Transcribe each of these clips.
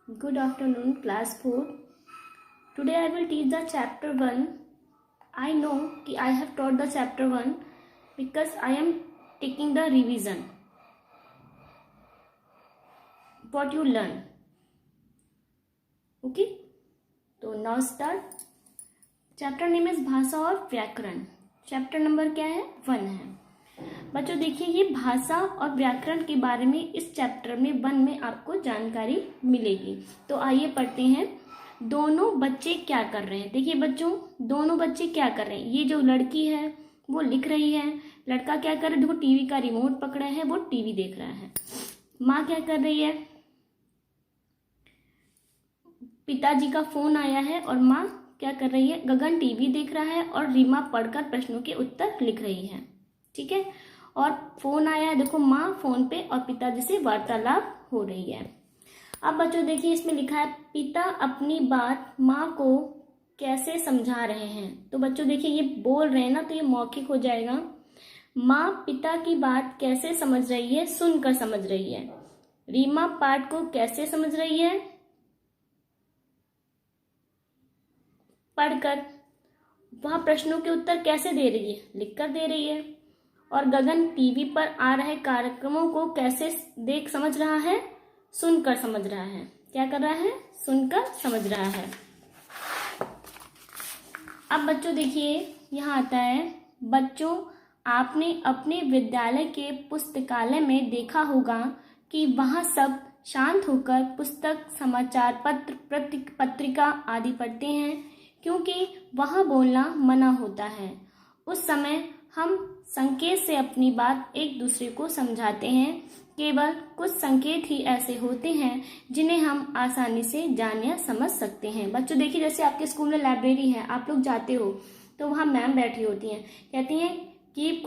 Good afternoon, class 4. Today I will teach the chapter 1. I know कि I have taught the chapter 1 because I am taking the revision. What you learn. Okay? तो now start. Chapter name is भाषा और व्याकरण. Chapter number क्या है? 1 है. बच्चों देखिए, ये भाषा और व्याकरण के बारे में इस चैप्टर में 1 में आपको जानकारी मिलेगी. तो आइए पढ़ते हैं. दोनों बच्चे क्या कर रहे हैं? देखिए बच्चों, दोनों बच्चे क्या कर रहे हैं. ये जो लड़की है वो लिख रही है, लड़का क्या कर रहा है? देखो टीवी का रिमोट पकड़ा है, वो टीवी देख रहा है. माँ क्या कर रही है? पिताजी का फोन आया है और माँ क्या कर रही है? गगन टीवी देख रहा है और रीमा पढ़कर प्रश्नों के उत्तर लिख रही है. ठीक है. और फोन आया है, देखो माँ फोन पे और पिताजी से वार्तालाप हो रही है. अब बच्चों देखिए, इसमें लिखा है पिता अपनी बात माँ को कैसे समझा रहे हैं. तो बच्चों देखिए, ये बोल रहे हैं ना, तो ये मौखिक हो जाएगा. माँ पिता की बात कैसे समझ रही है? सुनकर समझ रही है. रीमा पाठ को कैसे समझ रही है? पढ़कर. वह प्रश्नों के उत्तर कैसे दे रही है? लिखकर दे रही है. और गगन टीवी पर आ रहे कार्यक्रमों को कैसे देख समझ रहा है? सुनकर समझ रहा है. क्या कर रहा है? सुनकर समझ रहा है. अब बच्चों देखिए, यहाँ आता है, बच्चों आपने अपने विद्यालय के पुस्तकालय में देखा होगा कि वहाँ सब शांत होकर पुस्तक, समाचार पत्र, पत्रिका आदि पढ़ते हैं, क्योंकि वहाँ बोलना मना होता है. उस समय हम संकेत से अपनी बात एक दूसरे को समझाते हैं. केवल कुछ संकेत ही ऐसे होते हैं जिन्हें हम आसानी से जान या समझ सकते हैं. बच्चों देखिए, जैसे आपके स्कूल में लाइब्रेरी है, आप लोग जाते हो तो वहाँ मैम बैठी होती हैं, कहती हैं keep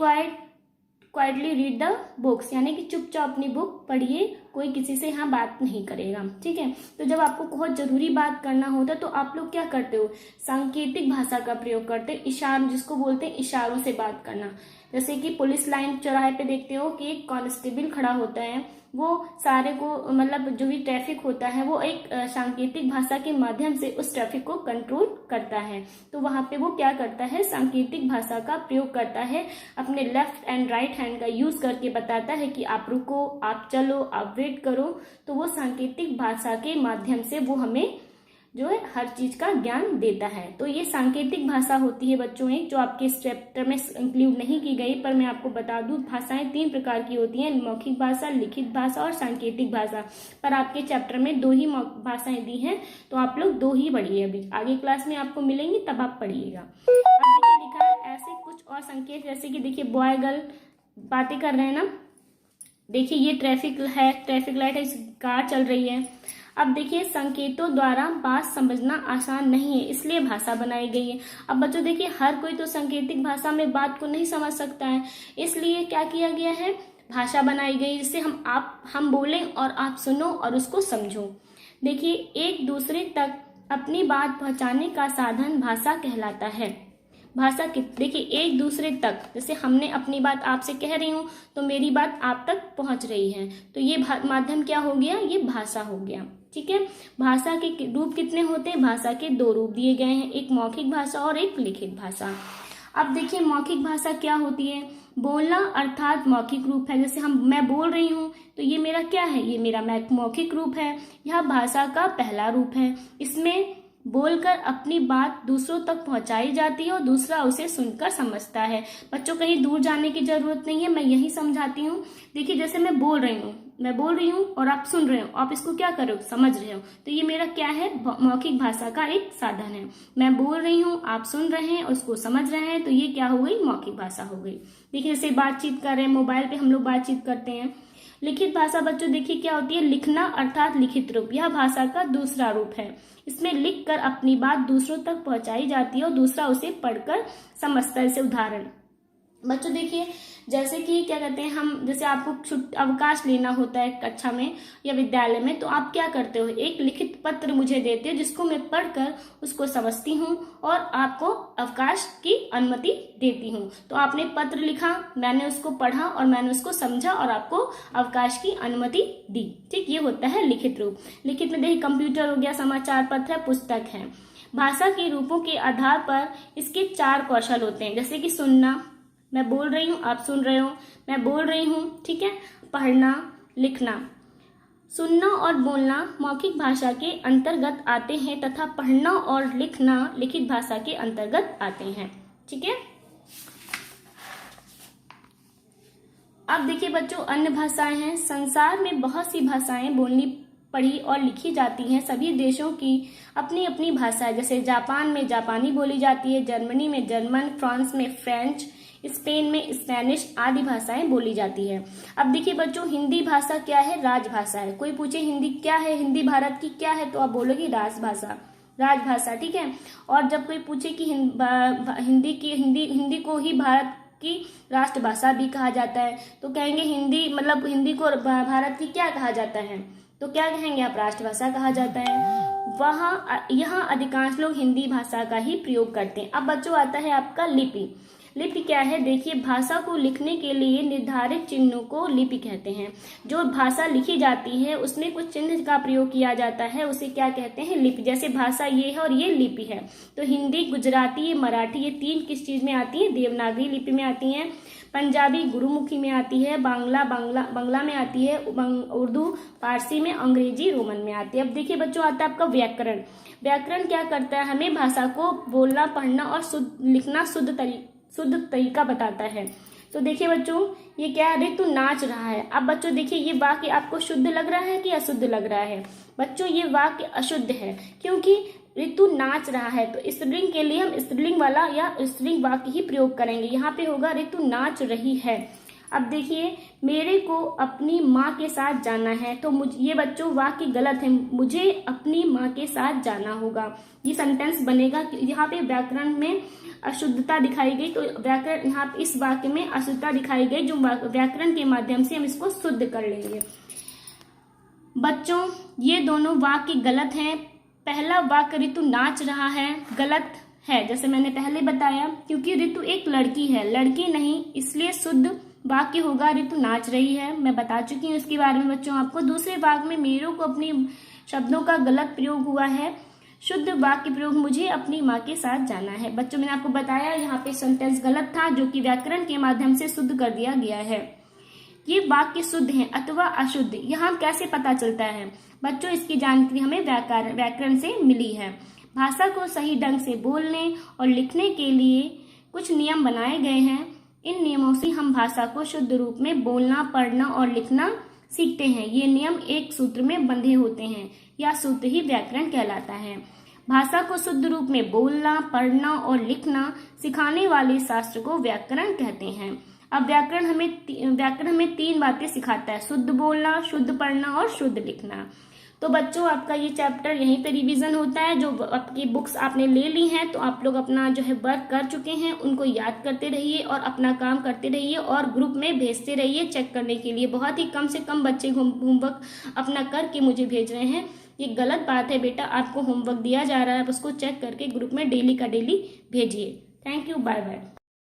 quietly read the books, यानी कि चुपचाप अपनी बुक पढ़िए, कोई किसी से यहाँ बात नहीं करेगा. ठीक है. तो जब आपको बहुत जरूरी बात करना होता है तो आप लोग क्या करते हो? सांकेतिक भाषा का प्रयोग करते हैं. इशारों, जिसको बोलते हैं इशारों से बात करना. जैसे कि पुलिस लाइन चौराहे पे देखते हो कि एक कांस्टेबल खड़ा होता है, वो सारे को, मतलब जो भी ट्रैफिक होता है, वो एक सांकेतिक भाषा के माध्यम से उस ट्रैफिक को कंट्रोल करता है. तो वहां पे वो क्या करता है? सांकेतिक भाषा का प्रयोग करता है. अपने लेफ्ट एंड राइट हैंड का यूज करके बताता है कि आप रुको, आप चलो, आप वेट करो. तो वो सांकेतिक भाषा के माध्यम से वो हमें जो है हर चीज का ज्ञान देता है. तो ये सांकेतिक भाषा होती है बच्चों, एक जो आपके इस चैप्टर में इंक्लूड नहीं की गई, पर मैं आपको बता दूं, भाषाएं 3 प्रकार की होती हैं, मौखिक भाषा, लिखित भाषा और सांकेतिक भाषा. पर आपके चैप्टर में 2 ही भाषाएं दी हैं, तो आप लोग 2 ही पढ़िए. अभी आगे क्लास में आपको मिलेंगी, तब आप पढ़िएगा. अब देखिए लिखा है ऐसे कुछ और संकेत, जैसे कि देखिए बॉय गर्ल बातें कर रहे हैं ना. देखिए ये ट्रैफिक है, ट्रैफिक लाइट है, कार चल रही है. अब देखिए, संकेतों द्वारा बात समझना आसान नहीं है, इसलिए भाषा बनाई गई है. अब बच्चों देखिए, हर कोई तो सांकेतिक भाषा में बात को नहीं समझ सकता है, इसलिए क्या किया गया है? भाषा बनाई गई, जिससे हम बोलें और आप सुनो और उसको समझो. देखिए, एक दूसरे तक अपनी बात पहुंचाने का साधन भाषा कहलाता है. भाषा की देखिए, एक दूसरे तक, जैसे हमने अपनी बात आपसे कह रही हूँ तो मेरी बात आप तक पहुंच रही है, तो ये माध्यम क्या हो गया? ये भाषा हो गया. ठीक है. भाषा के रूप कितने होते हैं? भाषा के 2 रूप दिए गए हैं, एक मौखिक भाषा और एक लिखित भाषा. अब देखिए, मौखिक भाषा क्या होती है? बोलना अर्थात मौखिक रूप है. जैसे मैं बोल रही हूँ तो ये मेरा क्या है? ये मेरा मौखिक रूप है. यह भाषा का पहला रूप है. इसमें बोलकर अपनी बात दूसरों तक पहुंचाई जाती है और दूसरा उसे सुनकर समझता है. बच्चों कहीं दूर जाने की जरूरत नहीं है, मैं यही समझाती हूँ. देखिए, जैसे मैं बोल रही हूँ और आप सुन रहे हो, आप इसको क्या कर रहे हो? समझ रहे हो. तो ये मेरा क्या है? मौखिक भाषा का एक साधन है. मैं बोल रही हूँ, आप सुन रहे हैं, उसको समझ रहे हैं, तो ये क्या हो गई? मौखिक भाषा हो गई. देखिए, जैसे बातचीत कर रहे हैं, मोबाइल पे हम लोग बातचीत करते हैं. लिखित भाषा बच्चों देखिए क्या होती है? लिखना अर्थात लिखित रूप, यह भाषा का दूसरा रूप है. इसमें लिखकर अपनी बात दूसरों तक पहुंचाई जाती है और दूसरा उसे पढ़कर समझता है. जैसे उदाहरण, बच्चों देखिए, जैसे कि क्या कहते हैं, हम जैसे आपको अवकाश लेना होता है कक्षा में या विद्यालय में, तो आप क्या करते हो, एक लिखित पत्र मुझे देते हो जिसको मैं पढ़कर उसको समझती हूँ और आपको अवकाश की अनुमति देती हूँ। तो आपने पत्र लिखा, मैंने उसको पढ़ा और मैंने उसको समझा और आपको अवकाश की अनुमति दी। ठीक, ये होता है लिखित रूप। लिखित में देखिए कंप्यूटर हो गया, समाचार पत्र है, पुस्तक है। भाषा के रूपों के आधार पर इसके 4 कौशल होते हैं, जैसे कि सुनना, मैं बोल रही हूँ आप सुन रहे हो, मैं बोल रही हूँ, ठीक है। पढ़ना, लिखना। सुनना और बोलना मौखिक भाषा के अंतर्गत आते हैं तथा पढ़ना और लिखना लिखित भाषा के अंतर्गत आते हैं। ठीक है। अब देखिए बच्चों, अन्य भाषाएं हैं। संसार में बहुत सी भाषाएं बोलनी, पढ़ी और लिखी जाती हैं। सभी देशों की अपनी अपनी भाषा है, जैसे जापान में जापानी बोली जाती है, जर्मनी में जर्मन, फ्रांस में फ्रेंच, स्पेन में स्पेनिश आदि भाषाएं बोली जाती है। अब देखिए बच्चों, हिंदी भाषा क्या है, राजभाषा है। कोई पूछे हिंदी क्या है, हिंदी भारत की क्या है, तो आप बोलोगे राजभाषा, राजभाषा। ठीक है। और जब कोई पूछे कि हिंदी को ही भारत की राष्ट्रभाषा भी कहा जाता है, तो कहेंगे हिंदी, मतलब हिंदी को भारत की क्या कहा जाता है, तो क्या कहेंगे आप, राष्ट्रभाषा कहा जाता है। यहाँ अधिकांश लोग हिंदी भाषा का ही प्रयोग करते हैं। अब बच्चों आता है आपका लिपि। लिपि क्या है, देखिए भाषा को लिखने के लिए निर्धारित चिन्हों को लिपि कहते हैं। जो भाषा लिखी जाती है उसमें कुछ चिन्ह का प्रयोग किया जाता है, उसे क्या कहते हैं, लिपि। जैसे भाषा ये है और ये लिपि है। तो हिंदी, गुजराती, मराठी, ये 3 किस चीज में आती है, देवनागरी लिपि में आती हैं। पंजाबी गुरुमुखी में आती है, बांग्ला में आती है, उर्दू फारसी में, अंग्रेजी रोमन में आती है। अब देखिए बच्चों, आता है आपका व्याकरण। व्याकरण क्या करता है, हमें भाषा को बोलना, पढ़ना और लिखना शुद्ध तरीका बताता है। तो देखिए बच्चों, ये क्या है, ऋतु नाच रहा है। अब बच्चों देखिए, ये वाक्य आपको शुद्ध लग रहा है कि अशुद्ध लग रहा है। बच्चों ये वाक्य अशुद्ध है, क्योंकि ऋतु नाच रहा है। तो स्त्रीलिंग के लिए हम स्त्रीलिंग वाला या स्त्रीलिंग वाक्य ही प्रयोग करेंगे। यहाँ पे होगा ऋतु नाच रही है। अब देखिए, मेरे को अपनी माँ के साथ जाना है, तो ये बच्चों वाक्य गलत है, मुझे अपनी माँ के साथ जाना होगा। ये सेंटेंस बनेगा। यहाँ पे व्याकरण में अशुद्धता दिखाई गई, तो व्याकरण यहाँ इस वाक्य में अशुद्धता दिखाई गई, जो व्याकरण के माध्यम से हम इसको शुद्ध कर लेंगे। बच्चों ये दोनों वाक्य गलत हैं। पहला वाक्य ऋतु नाच रहा है गलत है, जैसे मैंने पहले बताया, क्योंकि ऋतु एक लड़की है, लड़की नहीं, इसलिए शुद्ध वाक्य होगा ऋतु नाच रही है। मैं बता चुकी हूँ इसके बारे में बच्चों आपको। दूसरे वाक्य में मेरे को अपनी शब्दों का गलत प्रयोग हुआ है। शुद्ध वाक्य प्रयोग, मुझे अपनी माँ के साथ जाना है। बच्चों मैंने आपको बताया यहाँ पे सेंटेंस गलत था, जो कि व्याकरण के माध्यम से शुद्ध कर दिया गया है। ये वाक्य शुद्ध है अथवा अशुद्ध, यहाँ कैसे पता चलता है बच्चों, इसकी जानकारी हमें व्याकरण से मिली है। भाषा को सही ढंग से बोलने और लिखने के लिए कुछ नियम बनाए गए हैं। इन नियमों से हम भाषा को शुद्ध रूप में बोलना, पढ़ना और लिखना सीखते हैं। ये नियम एक सूत्र में बंधे होते हैं, या सूत्र ही व्याकरण कहलाता है। भाषा को शुद्ध रूप में बोलना, पढ़ना और लिखना सिखाने वाले शास्त्र को व्याकरण कहते हैं। अब व्याकरण हमें 3 बातें सिखाता है, शुद्ध बोलना, शुद्ध पढ़ना और शुद्ध लिखना। तो बच्चों आपका ये चैप्टर यहीं पे रिवीजन होता है। जो आपकी बुक्स आपने ले ली हैं, तो आप लोग अपना जो है वर्क कर चुके हैं, उनको याद करते रहिए और अपना काम करते रहिए और ग्रुप में भेजते रहिए चेक करने के लिए। बहुत ही कम से कम बच्चे होमवर्क अपना करके मुझे भेज रहे हैं, ये गलत बात है बेटा। आपको होमवर्क दिया जा रहा है, आप उसको चेक करके ग्रुप में डेली का डेली भेजिए। Thank you, bye bye.